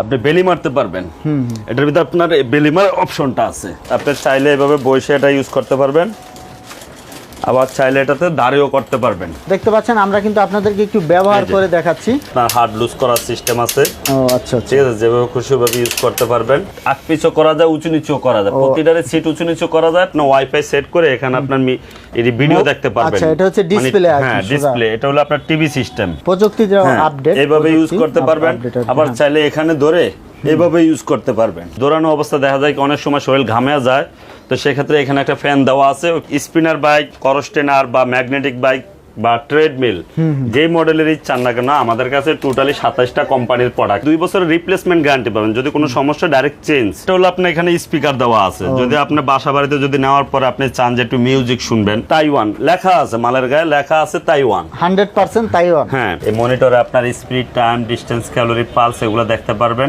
আপনি বেলি মারতে পারবেন। এটার ভিতরে আপনার বেলি মারার অপশনটা আছে। আপনি চাইলে এভাবে বসে এটা ইউজ করতে পারবেন, আবার চাইলে এটাতে দাঁড়িয়েও করতে পারবেন। দেখতে পাচ্ছেন আমরা কিন্তু আপনাদেরকে একটু ব্যবহার করে দেখাচ্ছি। আপনার হার্ড লুজ করার সিস্টেম আছে। ও আচ্ছা, ঠিক আছে, যেভাবে খুশি ভাবে ইউজ করতে পারবেন। আগ পিছও করা যায়, উঁচু নিচুও করা যায়, প্রতিটারে সিট উঁচু নিচু করা যায়। আপনি ওয়াইফাই সেট করে এখানে আপনার এই ভিডিও দেখতে পারবেন। আচ্ছা, এটা হচ্ছে ডিসপ্লে। হ্যাঁ, ডিসপ্লে। এটা হলো আপনার টিভি সিস্টেম, প্রযুক্তির আপডেট। এইভাবে ইউজ করতে পারবেন। আবার চাইলে এখানে ধরে এইভাবে ইউজ করতে পারবেন। দৌড়ানো অবস্থা দেখা যায় কি অনেক সময় শরীর ঘামে যায়, তো সেক্ষেত্রে এখানে একটা ফ্যান দেওয়া আছে। স্পিনার বাইক, করস্টেনার বা ম্যাগনেটিক বাইক বা ট্রেডমিল যে মডেলেরই চান না কেন, আমাদের কাছে টোটালি 27টা কোম্পানির প্রোডাক্ট। 2 বছরের রিপ্লেসমেন্ট গ্যারান্টি পাবেন। যদি কোনো সমস্যা ডাইরেক্ট চেঞ্জ। এটা হলো আপনার এখানে স্পিকার দেওয়া আছে। যদি আপনি বাসা বাড়িতে যদি নেওয়ার পরে আপনি চান যে একটু মিউজিক শুনবেন, তাইওয়ান লেখা আছে, মালের গায়ে লেখা আছে তাইওয়ান, 100% তাইওয়ান। হ্যাঁ, এই মনিটরে আপনার speed, time, distance, calorie, pulse এগুলো দেখতে পারবেন।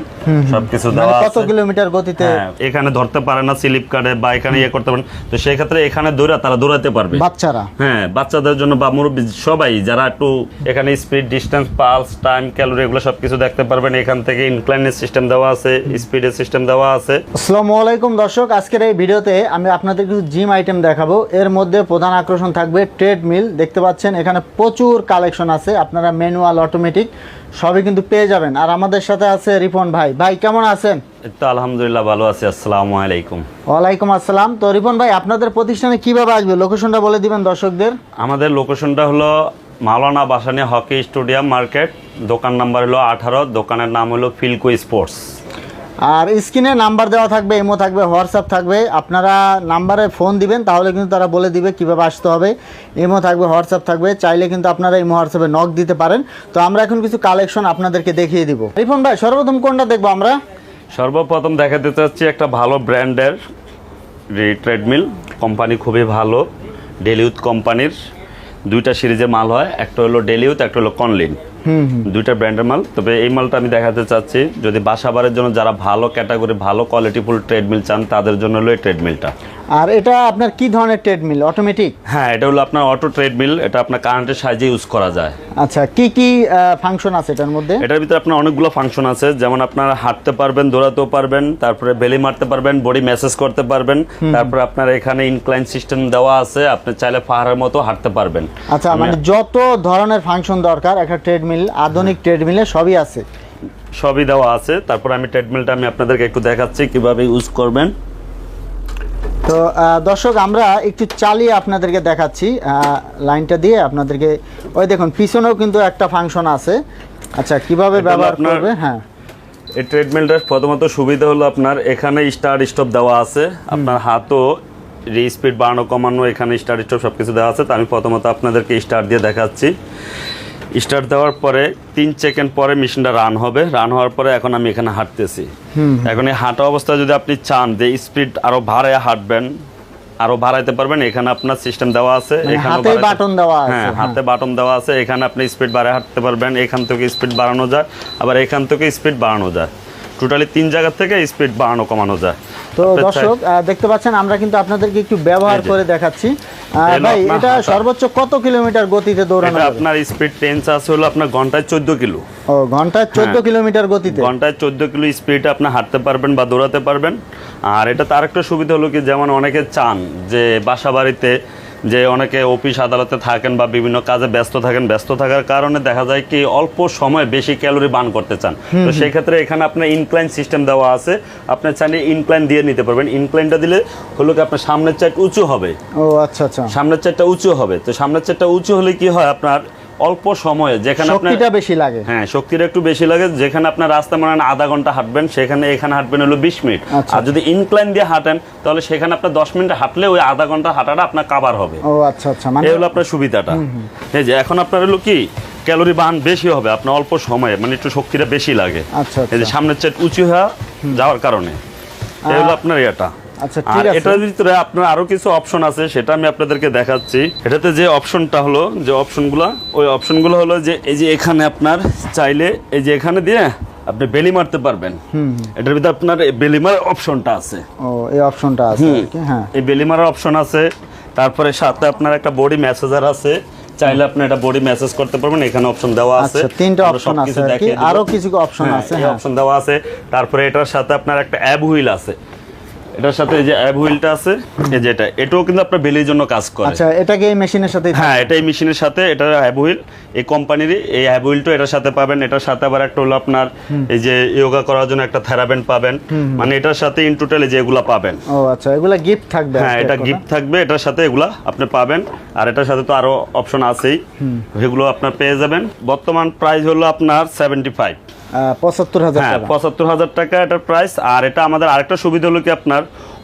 সবকিছু দেওয়া আছে। কত কিলোমিটার গতিতে এখানে ধরতে পারে না স্লিপ কার্ডে বা এখানে ইয়ে করতে পারেন, তো সেই ক্ষেত্রে এখানে ধরে তারা দৌড়াতে পারবে বাচ্চারা। হ্যাঁ, বাচ্চাদের জন্য বা মুরব্বী সবাই যারা একটু এখানে speed, distance, pulse, time, calorie এগুলো সবকিছু দেখতে পারবেন। এখান থেকে ইনক্লাইনের সিস্টেম দেওয়া আছে, স্পিডের সিস্টেম দেওয়া আছে। আসসালামু আলাইকুম দর্শক, আজকের এই ভিডিওতে আমি আপনাদের কিছু জিম আইটেম দেখাবো। এর মধ্যে প্রধান আকর্ষণ থাকবে ট্রেডমিল। দেখতে পাচ্ছেন এখানে প্রচুর কালেকশন আছে, আপনারা ম্যানুয়াল, অটোমেটিক সবই কিন্তু পেয়ে যাবেন। আর আমাদের সাথে আছে রিপন ভাই। ভাই কেমন আছেন? তো আলহামদুলিল্লাহ ভালো আছি। আসসালামু আলাইকুম। ওয়ালাইকুম আসসালাম। তো রিপন ভাই, আপনাদের প্রতিষ্ঠানে কিভাবে আসবে, লোকেশনটা বলে দিবেন দর্শকদের। আমাদের লোকেশনটা হলো মাওলানা ভাসানী হকি স্টেডিয়াম মার্কেট, দোকান নাম্বার হলো 18, দোকানের নাম হলো ফিলকো স্পোর্টস। আর স্ক্রিনে নাম্বার দেওয়া থাকবে, ইমো থাকবে, হোয়াটসঅ্যাপ থাকবে। আপনারা নাম্বারে ফোন দিবেন, তাহলে কিন্তু তারা বলে দিবে কিভাবে আসতে হবে। ইমো থাকবে, হোয়াটসঅ্যাপ থাকবে, চাইলে কিন্তু আপনারা ইমো হোয়াটসঅ্যাপে নক দিতে পারেন। তো আমরা এখন কিছু কালেকশন আপনাদেরকে দেখিয়ে দিব। রিপন ভাই, সর্বপ্রথম কোনটা দেখবো আমরা? সর্বপ্রথম দেখাতে চাচ্ছি একটা ভালো ব্র্যান্ডের ট্রেডমিল। কোম্পানি খুবই ভালো, ডেলিউথ কোম্পানির। 2টা সিরিজের মাল হয়, একটা হলো ডেলিউথ, একটা হলো কনলিন। 2টা ব্র্যান্ডের মাল। তবে এই মালটা আমি দেখাতে চাচ্ছি, যদি বাসাবাড়ির জন্য যারা ভালো ক্যাটাগরি, ভালো কোয়ালিটিফুল ট্রেডমিল চান, তাদের জন্য হলো এই ট্রেডমিলটা। আর এটা আপনার কি ধরনের ট্রেডমিল? অটোমেটিক? হ্যাঁ, এটা হলো আপনার অটো ট্রেডমিল। এটা আপনার কারেন্টের সাহায্যে ইউজ করা যায়। আচ্ছা, কি কি ফাংশন আছে এটার মধ্যে? এটার ভিতরে আপনার অনেকগুলো ফাংশন আছে, যেমন আপনার হাঁটতে পারবেন, দৌড়াতেও পারবেন, তারপরে বেলি মারতে পারবেন, বডি ম্যাসেজ করতে পারবেন। তারপরে আপনার এখানে ইনক্লাইন সিস্টেম দেওয়া আছে, আপনি চাইলে পাহাড়ের মতো হাঁটতে পারবেন। আচ্ছা, মানে যত ধরনের ফাংশন দরকার একটা ট্রেডমিল, আধুনিক ট্রেডমিলে সবই আছে, সবই দেওয়া আছে। তারপর আমি ট্রেডমিলটা আমি আপনাদেরকে একটু দেখাচ্ছি কিভাবে ইউজ করবেন। তো দর্শক, আমরা একটু চালিয়ে আপনাদেরকে দেখাচ্ছি লাইনটা দিয়ে আপনাদেরকে। ওই দেখুন, পিছনেও কিন্তু একটা ফাংশন আছে। আচ্ছা, কিভাবে ব্যবহার করবে? হ্যাঁ, এই ট্রেডমিলটার প্রথমত সুবিধা হলো আপনার এখানে স্টার্ট স্টপ দেওয়া আছে। আপনার হাতও স্পিড বাড়ানো কমানো, এখানে স্টার্ট স্টপ সব কিছু দেওয়া আছে। তো আমি প্রথমত আপনাদেরকে স্টার্ট দিয়ে দেখাচ্ছি। স্টার্ট দেওয়ার পরে 3 সেকেন্ড পরে মেশিনটা রান হবে। রান হওয়ার পরে এখন আমি এখানে হাঁটতেছি। এখন এই হাঁটা অবস্থায় যদি আপনি চান যে স্পিড আরো বাড়ায় হাঁটবেন, আরো বাড়াইতে পারবেন। এখানে আপনার সিস্টেম দেওয়া আছে, এখানে হাতে বাটন দেওয়া আছে। হ্যাঁ, হাতে বাটন দেওয়া আছে। এখানে আপনি স্পিড বাড়ায় হাঁটতে পারবেন। এখান থেকে স্পিড বাড়ানো যায়, আবার এখান থেকে স্পিড বাড়ানো যায়। টোটালি 3 জায়গা থেকে স্পিড বাড়ানো কমানো যায়। তো দর্শক দেখতে পাচ্ছেন আমরা কিন্তু আপনাদেরকে একটু ব্যবহার করে দেখাচ্ছি। ভাই, এটা সর্বোচ্চ কত কিলোমিটার গতিতে দৌড়ানো যাবে? আপনার স্পিড রেঞ্জ আছে হলো আপনার ঘন্টায় 14 কিলো। ও, ঘন্টায় 14 কিলোমিটার গতিতে? ঘন্টায় 14 কিলো স্পিডে আপনি হাঁটতে পারবেন বা দৌড়াতে পারবেন। আর এটা তার একটা সুবিধা হলো কি, যেমন অনেকে চান যে বাসা বাড়িতে, যে অনেকে অফিস আদালতে থাকেন বা বিভিন্ন কাজে ব্যস্ত থাকেন, ব্যস্ত থাকার কারণে দেখা যায় কি অল্প সময়ে বেশি ক্যালোরি বার্ন করতে চান। তো সেই ক্ষেত্রে এখানে আপনার ইনক্লাইন সিস্টেম দেওয়া আছে। আপনি চাইলে ইনক্লাইন দিয়ে নিতে পারবেন। ইনক্লাইনটা দিলে হলো কি আপনার সামনের চাইট উঁচু হবে। ও আচ্ছা আচ্ছা, সামনের চাইটটা উঁচু হবে। তো সামনের চাইটটা উঁচু হলে কি হয়, আপনার অল্প সময়ে যেখানে শক্তিটা বেশি লাগে। হ্যাঁ, শক্তিটা একটু বেশি লাগে। যেখানে আপনার রাস্তা মনে হয় আধা ঘন্টা হাঁটবেন, সেখানে এখানে হাঁটবেন হলো 20 মিনিট। আর যদি ইনক্লাইন দিয়ে হাঁটেন, তাহলে সেখানে আপনার 10 মিনিট হাঁটলে ওই আধা ঘন্টা হাঁটাটা আপনার কাভার হবে। ও আচ্ছা আচ্ছা, মানে এই হলো আপনার সুবিধাটা। এই যে এখন আপনার হলো কি ক্যালোরি বার্ন বেশি হবে আপনার অল্প সময়ে, মানে একটু শক্তিটা বেশি লাগে। আচ্ছা, এই যে সামনের চাইট উঁচু হয়ে যাওয়ার কারণে এই হলো আপনার এটা। আচ্ছা, আর ঠিক আছে। এটার ভিতরে আপনার আরো কিছু অপশন আছে, সেটা আমি আপনাদেরকে দেখাচ্ছি। এটাতে যে অপশনটা হলো, যে অপশনগুলো, ওই অপশনগুলো হলো যে এই যে এখানে আপনার চাইলে এই যে এখানে দিয়ে আপনি বেলি মারতে পারবেন। এটার ভিতরে আপনার বেলি মারার অপশনটা আছে। ও, এই অপশনটা আছে। হ্যাঁ, এই বেলি মারার অপশন আছে। তারপরে সাথে আপনার একটা বডি ম্যাসেজার আছে, চাইলে আপনি এটা বডি ম্যাসেজ করতে পারবেন, এখানে অপশন দেওয়া আছে। আচ্ছা, তিনটা আমরা অপশন আছে সবকিছু আর কি, দেখিয়ে দিব। আরো কিছু অপশন আছে। এই হ্যাঁ, অপশন দেওয়া আছে। তারপরে এটার সাথে আপনার একটা অ্যাব হুইল আছে, এটার সাথে এই যে অ্যাব হুইলটা আছে, এই যে এটাও কিন্তু আপনার বেলির জন্য কাজ করে। আচ্ছা, এটাকে এই মেশিনের সাথে? হ্যাঁ, এটা এই মেশিনের সাথে, এটা অ্যাব হুইল এই কোম্পানিরই, এই অ্যাব হুইলটা এটার সাথে পাবেন। এটার সাথে আবার একটা হলো আপনার এই যে যোগা করার জন্য একটা থেরাব্যান্ড পাবেন, মানে এটার সাথে ইন টোটাল যে এগুলা পাবেন। ও আচ্ছা, এগুলা গিফট থাকবে? হ্যাঁ, এটা গিফট থাকবে, এটার সাথে এগুলা আপনি পাবেন। আর এটার সাথে তো আরো অপশন আছেই, সেগুলো আপনার পেয়ে যাবেন। বর্তমান প্রাইস হলো আপনার 75, 75,000 হ্যাঁ, টাকা। 75,000 টাকা এটার প্রাইস। আর এটা আমাদের আরেকটা সুবিধা হলো কি, আপনার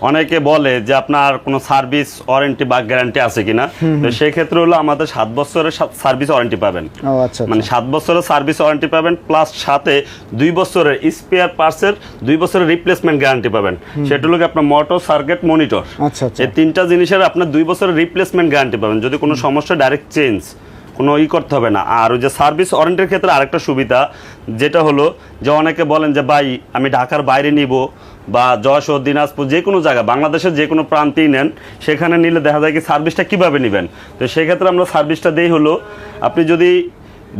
অনেকে বলে যে আপনার কোনো সার্ভিস ওয়ারেন্টি বা গ্যারান্টি আছে কিনা, তো সেই ক্ষেত্রে হলো আমাদের 7 বছরের সার্ভিস ওয়ারেন্টি পাবেন। ও আচ্ছা, মানে 7 বছরের সার্ভিস ওয়ারেন্টি পাবেন, প্লাস সাথে 2 বছরের স্পেয়ার পার্টসের 2 বছরের রিপ্লেসমেন্ট গ্যারান্টি পাবেন। সেটা হলো কি আপনার মোটর, সার্কিট, মনিটর, আচ্ছা আচ্ছা। এই তিনটা জিনিসের আপনার 2 বছরের রিপ্লেসমেন্ট গ্যারান্টি পাবেন। যদি কোনো সমস্যা ডাইরেক্ট চেঞ্জ, কোনো করতে হবে না। আর ওই যে সার্ভিস ওয়ারেন্টির ক্ষেত্রে আরেকটা সুবিধা যেটা হলো যে অনেকে বলেন যে ভাই আমি ঢাকার বাইরে নিব বা যশোর, দিনাজপুর, যে কোনো জায়গা, বাংলাদেশের যে কোনো প্রান্তেই নেন, সেখানে নিলে দেখা যায় কি সার্ভিসটা কীভাবে নেবেন। তো সেক্ষেত্রে আমরা সার্ভিসটা দিই হলো, আপনি যদি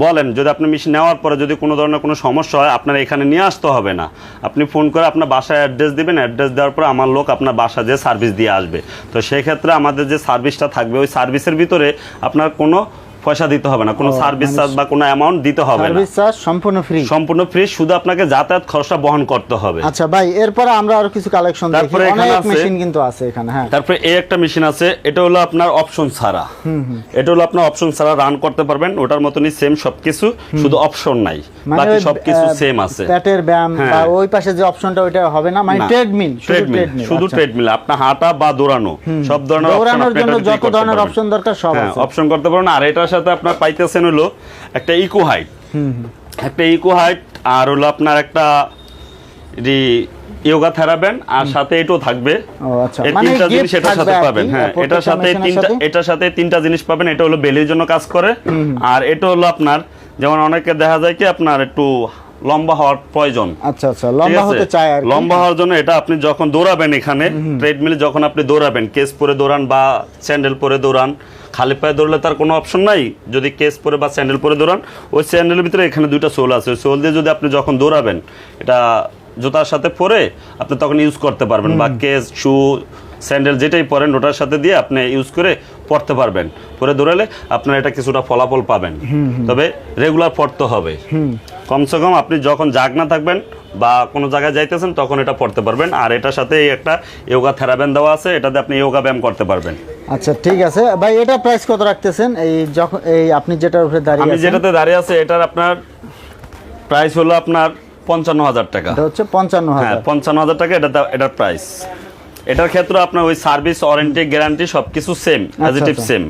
বলেন, যদি আপনি মেশিন নেওয়ার পরে যদি কোনো ধরনের কোনো সমস্যা হয়, আপনার এখানে নিয়ে আসতে হবে না, আপনি ফোন করে আপনার বাসায় অ্যাড্রেস দিবেন, অ্যাড্রেস দেওয়ার পর আমার লোক আপনার বাসা যেয়ে সার্ভিস দিয়ে আসবে। তো সেই ক্ষেত্রে আমাদের যে সার্ভিসটা থাকবে, ওই সার্ভিসের ভিতরে আপনার কোনো পয়সা দিতে হবে না, কোনো সার্ভিস চার্জ বা কোনো অ্যামাউন্ট দিতে হবে না, সার্ভিস চার্জ সম্পূর্ণ ফ্রি। সম্পূর্ণ ফ্রি, শুধু আপনাকে যাতায়াত খরচটা বহন করতে হবে। আচ্ছা ভাই, এরপরে আমরা আরো কিছু কালেকশন দেখি, তারপরে এখানে অনেক আছে মেশিন কিন্তু আছে এখানে। হ্যাঁ, তারপরে এই একটা মেশিন আছে, এটা হলো আপনার অপশন ছাড়া, এটা হলো আপনার অপশন ছাড়া রান করতে পারবেন, ওটার মতনই সেম সবকিছু, শুধু অপশন নাই, বাকি সবকিছু সেম আছে। পেটের ব্যায়াম বা ওই পাশে যে অপশনটা ওইটা হবে না, মানে ট্রেডমিল, শুধু ট্রেডমিল, আপনার হাঁটা বা দৌড়ানো, সব ধরনের দৌড়ানোর জন্য যত ধরনের অপশন দরকার সব আছে, অপশন করতে পারবেন। আর এটার সাথে আপনার পাইতেছেন হলো একটা ইকো হাইট, একটা ইকো হাইট, আর হলো আপনার একটা যোগা থেরাব্যান্ড, আর সাথে এটাও থাকবে। ও আচ্ছা, এই মানে তিনটা জিনিস এটার সাথে পাবেন। হ্যাঁ, এটার সাথে তিনটা জিনিস পাবেন। এটা হলো বেলির জন্য কাজ করে। আর এটা হলো আপনার, যেমন অনেকে দেখা যায় কি আপনার একটু লম্বা হওয়ার প্রয়োজন, আচ্ছা আচ্ছা, লম্বা হতে চায় আর কি। লম্বা হওয়ার জন্য এটা আপনি যখন দৌড়াবেন, এখানে ট্রেডমিলে যখন আপনি দৌড়াবেন, কেস পরে দৌড়ান বা স্যান্ডেল পরে দৌড়ান, খালি পায়ে দৌড়লে তার কোনো অপশন নাই। যদি কেস পরে বা স্যান্ডেল পরে দৌড়ান, ওই স্যান্ডেলের ভিতরে এখানে দুইটা সোল আছে, ওই সোল দিয়ে যদি আপনি যখন দৌড়াবেন, এটা জুতার সাথে পরে আপনি তখন ইউজ করতে পারবেন, বা কেস, শু, স্যান্ডেল যেটাই পরেন ওটার সাথে দিয়ে আপনি ইউজ করে পড়তে পারবেন। পরে দৌড়ালে আপনার এটা কিছুটা ফলাফল পাবেন, তবে রেগুলার পড়তে হবে। কমসে কম আপনি যখন জাগনা থাকবেন বা কোনো জায়গায় যাইতেছেন তখন এটা পড়তে পারবেন। আর এটার সাথে একটা যোগা থেরাব্যান্ড দেওয়া আছে, এটাতে আপনি যোগা ব্যায়াম করতে পারবেন। আচ্ছা ঠিক আছে ভাই, এটা প্রাইস কত রাখতেছেন? এই যখন এই আপনি যেটার উপরে দাঁড়িয়ে আছেন, আমি যেটাতে দাঁড়িয়ে আছে, এটার আপনার প্রাইস হলো আপনার 55,000 টাকা। এটা হচ্ছে 55,000। হ্যাঁ, 55,000 টাকা এটার প্রাইস। এটার ক্ষেত্রে আপনার ওই সার্ভিস ওয়ারেন্টি গ্যারান্টি সবকিছু same, as it is same.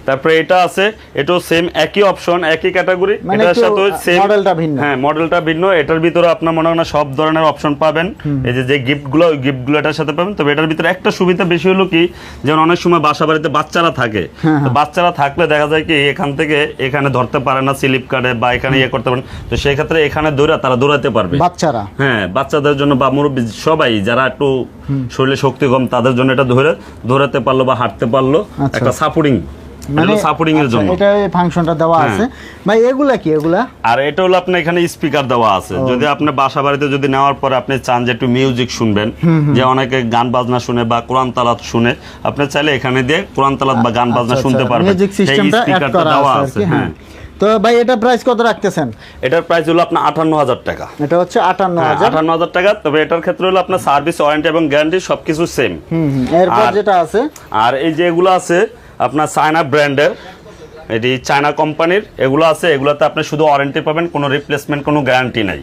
তারপরে এটা আছে, এটাও সেম, একই অপশন, একই ক্যাটাগরি, এটার সাথে সেম, মডেলটা ভিন্ন। হ্যাঁ, মডেলটা ভিন্ন। এটার ভিতরে আপনার মনে হয় না সব ধরনের অপশন পাবেন, এই যে গিফটগুলো, ওই গিফটগুলো এটার সাথে পাবেন। তবে এটার ভিতরে একটা সুবিধা বেশি হলো কি, যেমন অনেক সময় বাসা বাড়িতে বাচ্চারা থাকে, তো বাচ্চারা থাকলে দেখা যায় কি এখান থেকে এখানে ধরতে পারে না স্লিপ কার্ডে, বা এখানে করতে পারেন, তো সেই ক্ষেত্রে এখানে তারা দৌড়াতে পারবে বাচ্চারা। হ্যাঁ, বাচ্চাদের জন্য বা মুরব্বী সবাই যারা একটু শরীরে শক্তি কম, তাদের জন্য এটা দৌড়াতে পারলো বা হাঁটতে পারলো, একটা সাপোর্টিং, মানে সাপোর্টিং এর জন্য এটা এই ফাংশনটা দেওয়া আছে। ভাই এগুলা কি? এগুলা আর এটা হলো আপনার এখানে স্পিকার দেওয়া আছে, যদি আপনি বাসা বাড়িতে যদি নেওয়ার পরে আপনি চান যে একটু মিউজিক শুনবেন, যে অনেকে গান বাজনা শুনে বা কোরআন তালাত শুনে, আপনি চাইলে এখানে দিয়ে কোরআন তালাত বা গান বাজনা শুনতে পারবেন। মিউজিক সিস্টেমটা অ্যাড করা আছে। হ্যাঁ, তো ভাই এটা প্রাইস কত রাখতেছেন? এটার প্রাইস হলো আপনার 58,000 টাকা। এটা হচ্ছে 58,000 টাকা। তবে এটার ক্ষেত্রে হলো আপনার সার্ভিস ওয়ারেন্টি এবং গ্যারান্টি সবকিছু সেম। এরপর যেটা আছে, আর এই যে এগুলো আছে আপনার চায়না ব্র্যান্ডের, এটি চায়না কোম্পানির এগুলো আছে, এগুলোতে আপনি শুধু ওয়ারেন্টি পাবেন, কোনো রিপ্লেসমেন্ট, কোনো গ্যারান্টি নাই।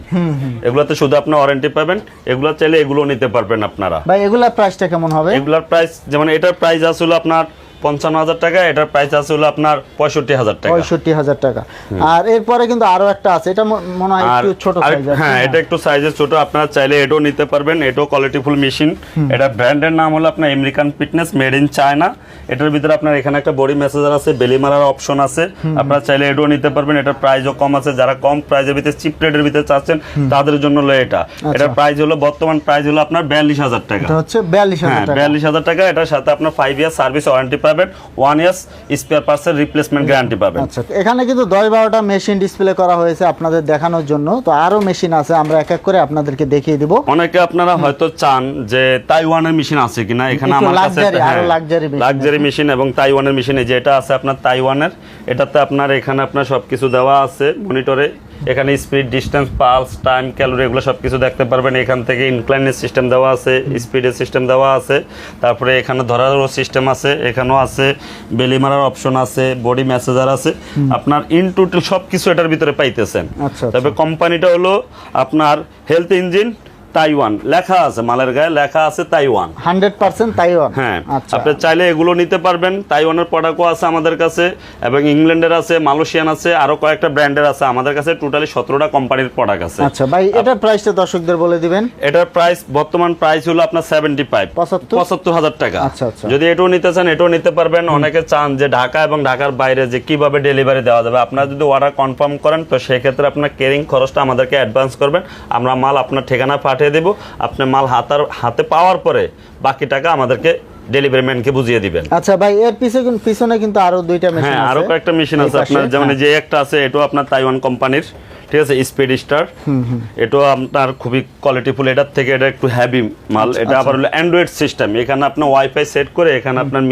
এগুলোতে শুধু আপনি ওয়ারেন্টি পাবেন। এগুলো চাইলে এগুলো নিতে পারবেন আপনারা। ভাই এগুলোর প্রাইসটা কেমন হবে? এগুলোর প্রাইস, যেমন এটার প্রাইস আসলে আপনার 55,000 টাকা, এটার প্রাইস আছে হলো আপনার 65,000 টাকা। 65,000 টাকা। আর এরপরে কিন্তু আরো একটা আছে, এটা মনে হয় একটু ছোট সাইজ। হ্যাঁ, এটা একটু সাইজে ছোট, আপনারা চাইলে এটাও নিতে পারবেন। এটাও কোয়ালিটিফুল মেশিন। এটা ব্র্যান্ডের নাম হলো আপনার American fitness, made in China. এটার ভিতরে আপনার এখানে একটা বডি ম্যাসাজার আছে, বেলি মারার অপশন আছে, আপনারা চাইলে এটাও নিতে পারবেন। এটার প্রাইসও কম আছে, যারা কম প্রাইসের ভিতরে চিপ রেটের ভিতরে চাচ্ছেন তাদের জন্য হলো এটা। এটার প্রাইস হলো, বর্তমান প্রাইস হলো আপনার 42,000 টাকা। এটা হচ্ছে 42,000 টাকা। 42,000 টাকা। এটার সাথে আপনার 5 ইয়ার সার্ভিস ওয়ারেন্টি পাবেন, 1 ইয়ার্স স্পেয়ার পার্টসের রিপ্লেসমেন্ট গ্যারান্টি পাবেন। আচ্ছা, এখানে কিন্তু 10-12টা মেশিন ডিসপ্লে করা হয়েছে আপনাদের দেখানোর জন্য। তো আরো মেশিন আছে, আমরা এক এক করে আপনাদেরকে দেখিয়ে দিব। অনেকে আপনারা হয়তো চান যে তাইওয়ানের মেশিন আছে কিনা, এখানে একটু আমার কাছে luxury, আরো luxury machine লাক্সারি মেশিন এবং তাইওয়ানের মেশিন, এই যে এটা আছে আপনার তাইওয়ানের, এটাতে আপনার এখানে আপনার সবকিছু দেওয়া আছে মনিটরে। এখানে speed, distance, pulse, time, calorie এগুলো সবকিছু দেখতে পারবেন। এখান থেকে ইনক্লাইনের সিস্টেম দেওয়া আছে, স্পিডের সিস্টেম দেওয়া আছে, তারপরে এখানে ধরারও সিস্টেম আছে, এখানেও আছে, বেলি মারার অপশন আছে, বডি মেসেজার আছে। আপনার ইন টোটাল সবকিছু এটার ভিতরে পাইতেছেন। আচ্ছা, তবে কোম্পানিটা হলো আপনার হেলথ ইঞ্জিন তাইওয়ান, লেখা আছে মালের গায়ে লেখা আছে তাইওয়ান, 100% তাইওয়ান। হ্যাঁ। আচ্ছা, আপনি চাইলে এগুলো নিতে পারবেন। তাইওয়ানের প্রোডাক্টও আছে আমাদের কাছে, এবং ইংল্যান্ডের আছে, মালয়েশিয়ান আছে, আরো কয়েকটা ব্র্যান্ডের আছে। আমাদের কাছে টোটালি 17টা কোম্পানির প্রোডাক্ট আছে। আচ্ছা ভাই, এটার প্রাইসটা দর্শকদের বলে দিবেন। এটার প্রাইস, বর্তমান প্রাইস হলো আপনার 75,000 টাকা। আচ্ছা, আচ্ছা। যদি এটাও নিতে চান এটাও নিতে পারবেন। অনেকে চান যে ঢাকা এবং ঢাকার বাইরে যে কিভাবে ডেলিভারি দেওয়া যাবে, আপনারা যদি অর্ডার কনফার্ম করেন তো সেক্ষেত্রে আপনার ক্যারিং খরচটা আমাদেরকে অ্যাডভান্স করবেন, আমরা মাল আপনার ঠিকানা পাঠিয়ে দেব। আপনি মাল হাতে পাওয়ার পরে বাকি টাকা আমাদেরকে ডেলিভারি ম্যানকে বুঝিয়ে দিবেন। আচ্ছা ভাই, এর পিছনে কিন্তু আরো দুইটা মেশিন আছে। হ্যাঁ, আরো কয়েকটা মেশিন আছে আপনার, যেমন যে একটা আছে এটাও আপনার তাইওয়ান কোম্পানির, ঠিক আছে, স্পিড স্টার। এটাও আপনার খুবই কোয়ালিটিফুল। এটার থেকে এটা একটু হেভি মাল। এটা আবার হলো অ্যান্ড্রয়েড সিস্টেম, এখানে আপনি ওয়াইফাই সেট করে এখানে আপনার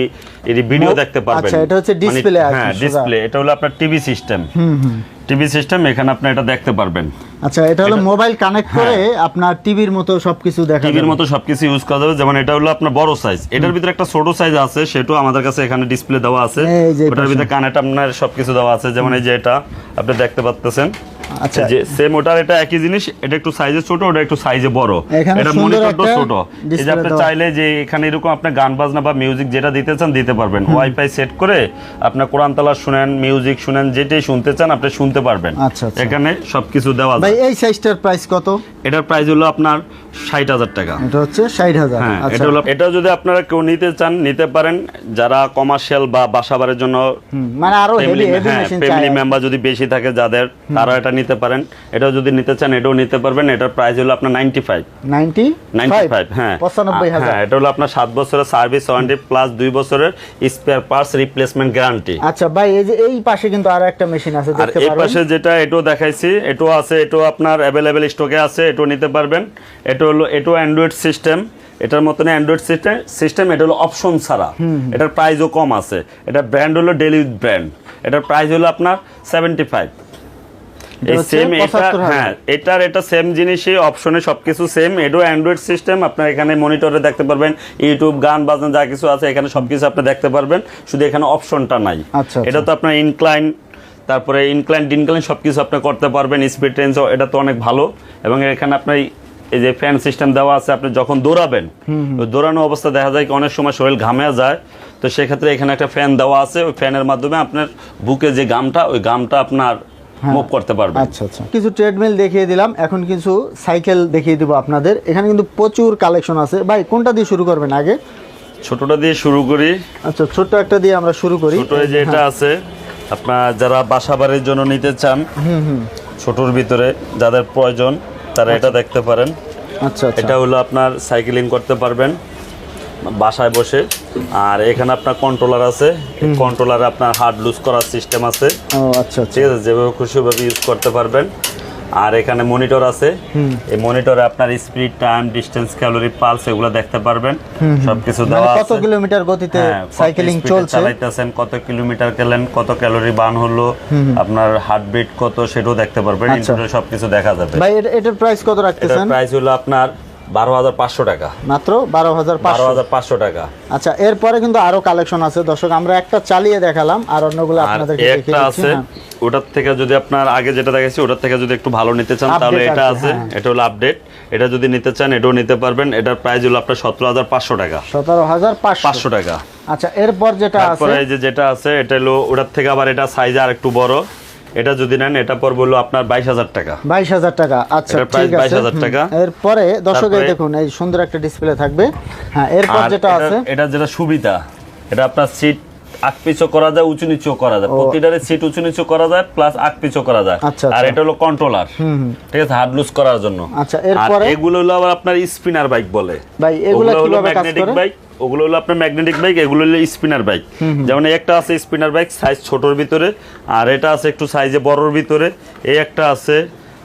এই ভিডিও দেখতে পারবেন। আচ্ছা, এটা হচ্ছে ডিসপ্লে। হ্যাঁ, ডিসপ্লে। এটা হলো আপনার টিভি সিস্টেম। টিভি সিস্টেম, এখানে আপনি এটা দেখতে পারবেন। আচ্ছা, এটা হলো মোবাইল কানেক্ট করে আপনার টিভির মতো সবকিছু দেখা যাবে, টিভির মতো সবকিছু ইউজ করা যাবে। যেমন এটা হলো আপনার বড় সাইজ, এটার ভিতরে একটা ছোট সাইজ আছে, সেটাও আমাদের কাছে এখানে ডিসপ্লে দেওয়া আছে। ওটার ভিতরে কানেক্ট আপনার সবকিছু দেওয়া আছে। যেমন এই যে এটা আপনি দেখতে পাচ্ছেন। আচ্ছা, যে সেম ওটার এটা একই জিনিস, এটা একটু সাইজে ছোট, ওটা একটু সাইজে বড়। এটা মনিটরটা ছোট। এই যে আপনি চাইলে যে এখানে এরকম আপনি গান বাজনা বা মিউজিক যেটা দিতে চান দিতে পারবেন। ওয়াইফাই সেট করে আপনি কোরআন তেলাওয়াত শুনেন, মিউজিক শুনেন, যেটাই শুনতে চান আপনি শুনতে পারবেন। আচ্ছা, এখানে সবকিছু দেওয়া ভাই। যায়। এই সাইজটার প্রাইস কত? এটার প্রাইস হলো আপনার 60,000 টাকা। এটা হচ্ছে 60,000। হ্যাঁ, আচ্ছা, এটা হলো, এটা যদি আপনারা কেউ নিতে চান নিতে পারেন, যারা কমার্শিয়াল বা বাসাবাড়ির জন্য, মানে আরো হেভি মেশিন চাই, ফ্যামিলি মেম্বার যদি বেশি থাকে যাদের, তারা এটা নিতে পারেন। এটাও যদি নিতে চান এটাও নিতে পারবেন। এটার প্রাইস হলো আপনার 95। হ্যাঁ, 95,000। হ্যাঁ, এটা হলো আপনার 7 বছরের সার্ভিস ওয়ারেন্টি প্লাস 2 বছরের স্পেয়ার পার্টস রিপ্লেসমেন্ট গ্যারান্টি। আচ্ছা ভাই, এই যে এই পাশে কিন্তু আরো একটা মেশিন আছে, আর দেখতে এই পারবেন। পাশে যেটা এটাও দেখাইছি, এটাও আছে, এটাও আপনার অ্যাভেলেবেল স্টকে আছে, এটাও নিতে পারবেন। এটা হলো, এটাও অ্যান্ড্রয়েড সিস্টেম, এটার মতন অ্যান্ড্রয়েড সিস্টেম। এটা হলো অপশন ছাড়া, এটার প্রাইসও কম আছে। এটা ব্র্যান্ড হলো ডেলি ব্র্যান্ড। এটার প্রাইস হলো আপনার 75। এই সেম এটা, হ্যাঁ, এটা সেম জিনিসই, অপশনে সবকিছু সেম। এটাও অ্যান্ড্রয়েড সিস্টেম। আপনার এখানে মনিটরে দেখতে পারবেন, ইউটিউব, গান বাজনা যা কিছু আছে এখানে সবকিছু আপনি দেখতে পারবেন, শুধু এখানে অপশনটা নাই। আচ্ছা, এটা তো আপনার ইনক্লাইন, তারপরে ইনক্লাইন সবকিছু আপনি করতে পারবেন। স্পিড রেঞ্জ এটা তো অনেক ভালো। এবং এখানে আপনার এই যে ফ্যান সিস্টেম দেওয়া আছে, আপনি যখন দৌড়াবেন, দৌড়ানো অবস্থা দেখা যায় অনেক সময় শরীর ঘামে যায়, তো সেক্ষেত্রে এখানে একটা ফ্যান দেওয়া আছে। ওই ফ্যানের মাধ্যমে আপনার বুকে যে গামটা, ওই গামটা আপনার মুভ করতে পারবেন। আচ্ছা, আচ্ছা। কিছু ট্রেডমিল দেখিয়ে দিলাম, এখন কিছু সাইকেল দেখিয়ে দিব আপনাদের। এখানে কিন্তু প্রচুর কালেকশন আছে। ভাই, কোনটা দিয়ে শুরু করবেন আগে? ছোটটা দিয়ে শুরু করি। আচ্ছা, ছোট্ট একটা দিয়ে আমরা শুরু করি। ছোট যে এটা আছে, আপনার যারা বাসাবাড়ির জন্য নিতে চান, ছোটর ভিতরে যাদের প্রয়োজন তারা এটা দেখতে পারেন। আচ্ছা, এটা হলো আপনার সাইকেলিং করতে পারবেন বাসায় বসে। আর এখানে আপনার কন্ট্রোলার আছে, কন্ট্রোলারে আপনার হার্ড লুজ করার সিস্টেম আছে। ও আচ্ছা, ঠিক আছে, যেভাবে খুশি ওভাবে ইউজ করতে পারবেন। আর এখানে মনিটর আছে, এই মনিটরে আপনার speed, time, distance, calorie, pulse এগুলো দেখতে পারবেন। সবকিছু দেওয়া আছে, কত কিলোমিটার গতিতে সাইকেলিং চলছে, চালাইতেছেন, কত কিলোমিটার গেলেন, কত ক্যালোরি বার্ন হলো, আপনার হার্টবিট কত সেটাও দেখতে পারবেন। ইনপুটে সবকিছু দেখা যাবে। ভাই, এটার প্রাইস কত রাখতেছেন? এটার প্রাইস হলো আপনার 12,500 টাকা। মাত্র 12,500 টাকা। আচ্ছা, এরপরে কিন্তু আরো কালেকশন আছে দর্শক, আমরা একটা চালিয়ে দেখালাম আর অন্যগুলো আপনাদেরকে দেখিয়ে একটা আছে। ওটার থেকে যদি আপনার আগে যেটা দেখাইছি ওটার থেকে যদি একটু ভালো নিতে চান তাহলে এটা আছে। এটা হলো আপডেট। এটা যদি নিতে চান এটাও নিতে পারবেন। এটার প্রাইস হলো আপনার 17,500 টাকা। 17,500 টাকা। আচ্ছা, এরপর যেটা আছে, তারপরে এই যে যেটা আছে এটা হলো ওটার থেকে আবার এটা সাইজ আর একটু বড়। এটা যদি নেন এটা পড়বে হলো আপনার 22,000 টাকা। 22,000 টাকা। আচ্ছা, ঠিক আছে। 22,000 টাকা। এরপরে দর্শক এই দেখুন, এই সুন্দর একটা ডিসপ্লে থাকবে। হ্যাঁ, এরপর যেটা আছে, এটা যেটা সুবিধা, এটা আপনার সিট আগ পিছু করা যায়, উঁচু নিচু করা যায়, প্রতিটারে সিট উঁচু নিচু করা যায়, প্লাস আগ পিছু করা যায়। আচ্ছা, আর এটা হলো কন্ট্রোলার, ঠিক আছে, হার্ড লুজ করার জন্য। আচ্ছা, আর এরপরে এগুলো হলো আবার আপনার স্পিনার বাইক বলে। ভাই এগুলো কিভাবে কাজ ম্যাগনেটিক করে? বাইক, ওগুলো হলো আপনার ম্যাগনেটিক বাইক, এগুলো হলো স্পিনার বাইক। যেমন একটা আছে স্পিনার বাইক সাইজ ছোটর ভিতরে, আর এটা আছে একটু সাইজে বড়র ভিতরে, এই একটা আছে,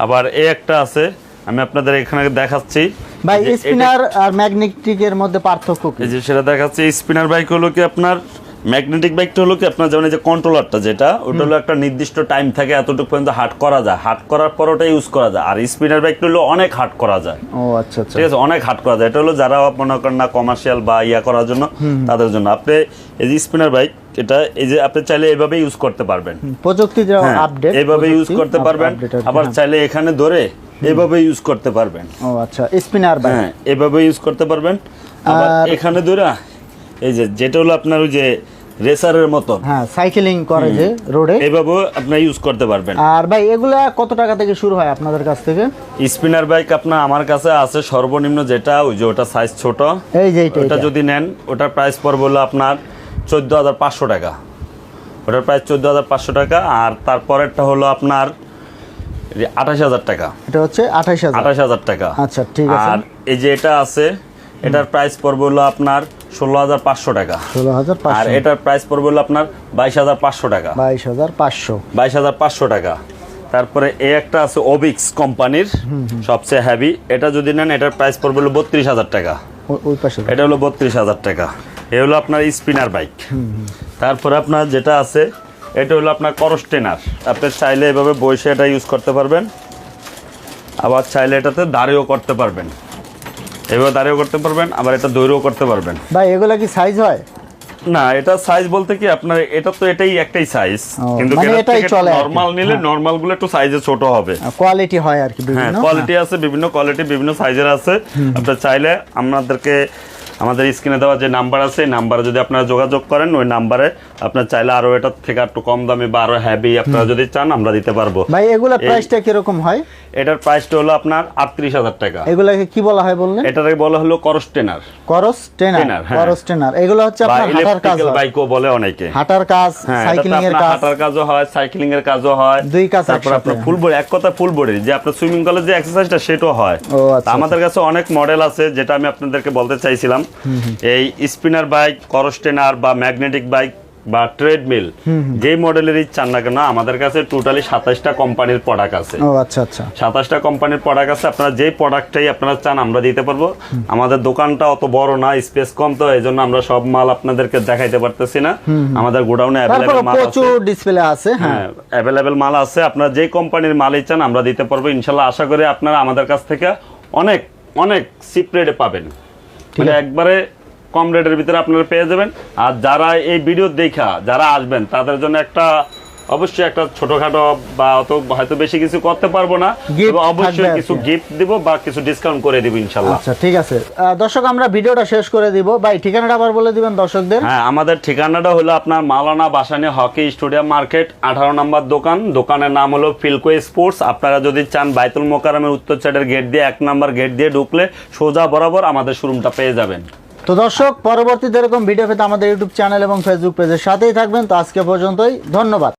আবার এই একটা আছে, আমি আপনাদের এখানে দেখাচ্ছি। ভাই স্পিনার আর ম্যাগনেটিকের মধ্যে পার্থক্য কি? এই যে সেটা দেখাচ্ছি। স্পিনার বাইক হলো কি আপনার, ম্যাগনেটিক বাইকটা হলো কি আপনার যেমন এই যে কন্ট্রোলারটা যেটা, ওটা হলো একটা নির্দিষ্ট টাইম থাকে, এতটুকু পর্যন্ত হার্ড করা যায়, হার্ড করার পর ওটা ইউজ করা যায়। আর স্পিনার বাইকটা হলো অনেক হার্ড করা যায়। ও আচ্ছা আচ্ছা, ঠিক আছে, অনেক হার্ড করা যায়। এটা হলো যারা মনে করেন না কমার্শিয়াল বা ইয়া করার জন্য, তাদের জন্য। আপনি এই যে স্পিনার বাইক, এটা এই যে আপনি চাইলে এইভাবে ইউজ করতে পারবেন, প্রযুক্তি যে আপডেট এইভাবে ইউজ করতে পারবেন। আবার চাইলে এখানে ধরে এইভাবে ইউজ করতে পারবেন। ও আচ্ছা, স্পিনার বাইক হ্যাঁ, এইভাবে ইউজ করতে পারবেন। আবার এখানে ধরে এই যে যেটা হলো আপনার ওই যে রেসারের মতো, হ্যাঁ, সাইকেলিং করে যে রোডে, এইভাবে আপনি ইউজ করতে পারবেন। আর ভাই এগুলা কত টাকা থেকে শুরু হয় আপনাদের কাছ থেকে? স্পিনার বাইক আপনার আমার কাছে আছে সর্বনিম্ন যেটা, ওই যে ওটা সাইজ ছোট, এই যে ওটা যদি নেন ওটার প্রাইস পড়বে হলো আপনার 14,500 টাকা। ওটার প্রাইস 14,500 টাকা। আর তারপরেরটা হলো আপনার 28,000 টাকা। এটা হচ্ছে 28,000 28,000 টাকা। আচ্ছা ঠিক আছে। আর এই যে এটা আছে, এটার প্রাইস পড়বে হলো আপনার 16,500 টাকা। 16,500। আর এটার প্রাইস পড়বে হলো আপনার 22,500 টাকা। 22,500। 22,500 টাকা। তারপরে এই একটা আছে ওবিক্স কোম্পানির, সবচেয়ে হেভি। এটা যদি নেন এটার প্রাইস পড়বে হলো 32,000 টাকা। ওই পাশে এটা হলো 32,000 টাকা। এ হলো আপনার স্পিনার বাইক। তারপরে আপনার যেটা আছে, এটা হলো আপনার করস ট্রেনার। আপনি চাইলে এভাবে বসে এটা ইউজ করতে পারবেন, আবার চাইলে এটাতে দাঁড়িয়েও করতে পারবেন, এভাবে দাঁড়িয়েও করতে পারবেন, আবার এটা দৌড়েও করতে পারবেন। ভাই এগুলা কি সাইজ হয়? না, এটা সাইজ বলতে কি আপনার এটা তো এটাই একটাই সাইজ, কিন্তু মানে এটাই চলে। নরমাল নিলে নরমাল গুলো একটু সাইজে ছোট হবে। কোয়ালিটি হয় আর কি হ্যাঁ, বিভিন্ন। কোয়ালিটি আছে, বিভিন্ন কোয়ালিটি বিভিন্ন সাইজের আছে। আপনি চাইলে আমাদেরকে আমাদের স্ক্রিনে দেওয়া যে নাম্বার আছে, এই নাম্বারে যদি আপনারা যোগাযোগ করেন, ওই নাম্বারে আপনার চাইলে আরো এটা থেকে একটু কম দামে বা আরো হেভি আপনারা যদি চান আমরা দিতে পারবো। ভাই এগুলা প্রাইসটা কিরকম হয়? এটার প্রাইসটা হলো আপনার 38,000 টাকা। এগুলাকে কি বলা হয় বললেন? এটাকে বলা হলো করস ট্রেনার। করস ট্রেনার, হ্যাঁ। করস ট্রেনার এগুলো হচ্ছে বা আপনার হাঁটার কাজ ইলেকট্রিক্যাল হয়। বাইকও বলে অনেকে। হাঁটার কাজ, হ্যাঁ, সাইক্লিং এর আপনার কাজ, হাঁটার কাজও হয়, সাইক্লিং এর কাজও হয়, দুই কাজ তারপর আপনার একসাথে। ফুল বডি, এক কথা ফুল বডি, যে আপনার সুইমিং কলের যে এক্সারসাইজটা সেটাও হয়। ও আচ্ছা। আমাদের কাছে অনেক মডেল আছে, যেটা আমি আপনাদেরকে বলতে চাইছিলাম। এই স্পিনার বাইক, করস ট্রেনার বা ম্যাগনেটিক বাইক বা ট্রেডমিল, যে মডেলেরই চান না কেন, আমাদের কাছে টোটালি 27টা কোম্পানির প্রোডাক্ট আছে। ও আচ্ছা আচ্ছা। 27টা কোম্পানির প্রোডাক্ট আছে। আপনারা যেই প্রোডাক্টটাই আপনারা চান আমরা দিতে পারবো। আমাদের দোকানটা অত বড় না, স্পেস কম, তো এই জন্য আমরা সব মাল আপনাদেরকে দেখাইতে পারতেছি না। আমাদের গোডাউনে অ্যাভেলেবেল মাল আছে, প্রচুর ডিসপ্লে আছে। হ্যাঁ, অ্যাভেলেবেল মাল আছে। আপনারা যেই কোম্পানির মালই চান আমরা দিতে পারবো ইনশাল্লাহ। আশা করি আপনারা আমাদের কাছ থেকে অনেক অনেক চিপ রেটে পাবেন, মানে একবারে কম রেটের ভিতরে আপনারা পেয়ে যাবেন। আর যারা এই ভিডিও দেখা যারা আসবেন তাদের জন্য একটা অবশ্যই একটা ছোটখাটো বা অত হয়তো বেশি কিছু করতে পারবো না, তবে অবশ্যই কিছু গিফট দিব বা কিছু ডিসকাউন্ট করে দিব ইনশাআল্লাহ। আচ্ছা ঠিক আছে দর্শক, আমরা ভিডিওটা শেষ করে দিব। ভাই ঠিকানাটা আবার বলে দিবেন দর্শকদের। হ্যাঁ, আমাদের ঠিকানাটা হলো আপনার মাওলানা ভাসানী হকি স্টেডিয়াম মার্কেট 18 নম্বর দোকান। দোকানের নাম হলো ফিলকো স্পোর্টস। আপনারা যদি চান বাইতুল মোকাররমের উত্তর সাইডের গেট দিয়ে 1 নম্বর গেট দিয়ে ঢুকলে সোজা বরাবর আমাদের শোরুমটা পেয়ে যাবেন। তো দর্শক, পরবর্তীতে এরকম ভিডিও পেতে আমাদের ইউটিউব চ্যানেল এবং ফেসবুক পেজের সাথেই থাকবেন। তো আজকে পর্যন্তই, ধন্যবাদ।